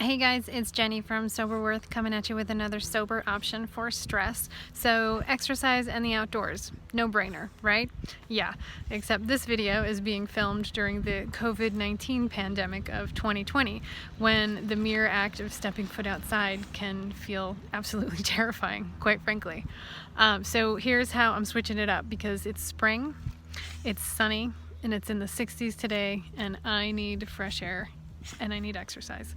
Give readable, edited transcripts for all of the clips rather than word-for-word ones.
Hey guys, it's Jenny from Sober Worth coming at you with another sober option for stress. So exercise and the outdoors, no brainer, right? Yeah, except this video is being filmed during the COVID-19 pandemic of 2020, when the mere act of stepping foot outside can feel absolutely terrifying, quite frankly. So here's how I'm switching it up, because it's spring, it's sunny, and it's in the 60s today, and I need fresh air and I need exercise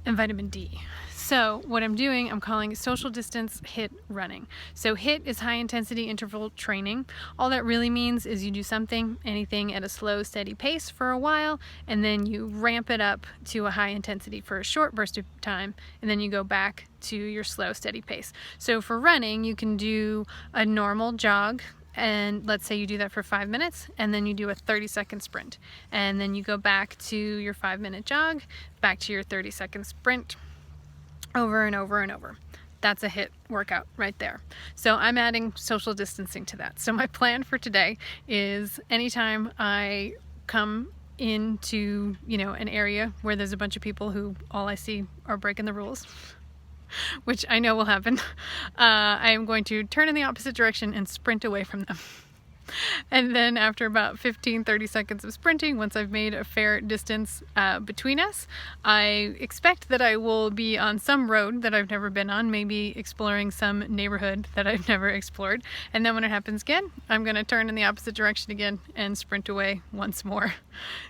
and vitamin D. So what I'm doing, I'm calling social distance HIIT running. So HIIT is high intensity interval training. All that really means is you do anything at a slow, steady pace for a while, and then you ramp it up to a high intensity for a short burst of time, and then you go back to your slow, steady pace. So for running, you can do a normal jog, and let's say you do that for 5 minutes, and then you do a 30-second sprint, and then you go back to your 5-minute jog, back to your 30-second sprint, over and over and over. That's a HIIT workout right there. So I'm adding social distancing to that. So my plan for today is anytime I come into an area where there's a bunch of people who all I see are breaking the rules, which I know will happen, I am going to turn in the opposite direction and sprint away from them. And then after about 15-30 seconds of sprinting, once I've made a fair distance between us, I expect that I will be on some road that I've never been on, maybe exploring some neighborhood that I've never explored. And then when it happens again, I'm going to turn in the opposite direction again and sprint away once more.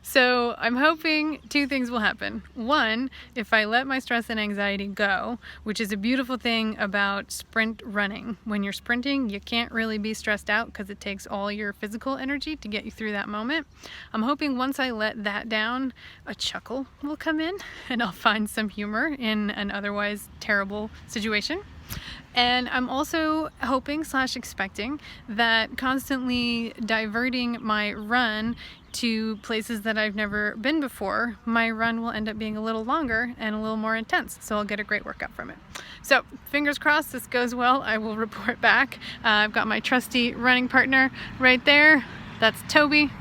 So I'm hoping two things will happen. One, if I let my stress and anxiety go, which is a beautiful thing about sprint running. When you're sprinting, you can't really be stressed out because it takes all your physical energy to get you through that moment. I'm hoping once I let that down, a chuckle will come in and I'll find some humor in an otherwise terrible situation. And I'm also hoping / expecting that constantly diverting my run to places that I've never been before, my run will end up being a little longer and a little more intense, so I'll get a great workout from it. So fingers crossed this goes well. I will report back. I've got my trusty running partner right there. That's Toby.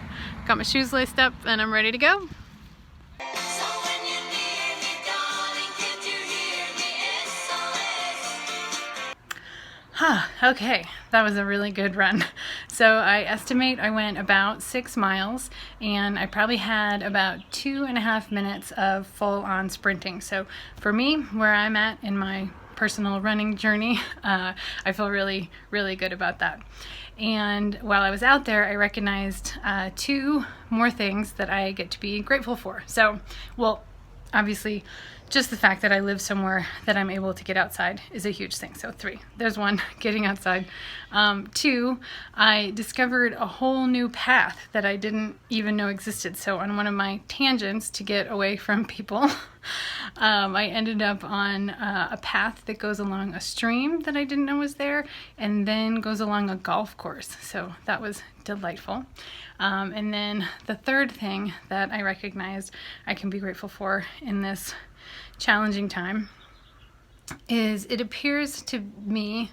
Got my shoes laced up and I'm ready to go. Okay, that was a really good run. So I estimate I went about 6 miles, and I probably had about 2.5 minutes of full-on sprinting. So for me, where I'm at in my personal running journey, I feel really, really good about that. And while I was out there, I recognized 2 more things that I get to be grateful for. So, well, obviously, just the fact that I live somewhere that I'm able to get outside is a huge thing. So 3, there's 1, getting outside. 2, I discovered a whole new path that I didn't even know existed. So on one of my tangents to get away from people, I ended up on a path that goes along a stream that I didn't know was there, and then goes along a golf course. So that was delightful. And then the third thing that I recognized I can be grateful for in this challenging time is it appears to me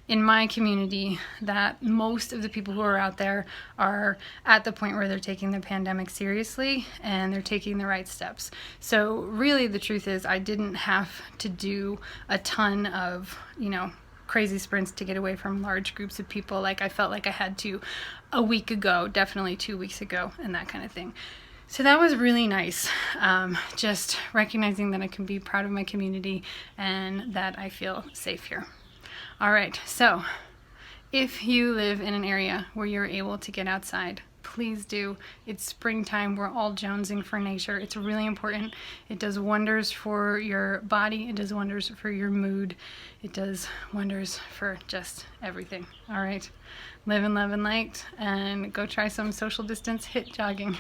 in my community that most of the people who are out there are at the point where they're taking the pandemic seriously and they're taking the right steps. So really the truth is I didn't have to do a ton of, crazy sprints to get away from large groups of people like I felt like I had to a week ago, definitely 2 weeks ago, and that kind of thing. So that was really nice, just recognizing that I can be proud of my community and that I feel safe here. All right, so if you live in an area where you're able to get outside, please do. It's springtime. We're all jonesing for nature. It's really important. It does wonders for your body. It does wonders for your mood. It does wonders for just everything. All right, live and love and light, and go try some social distance HIIT jogging.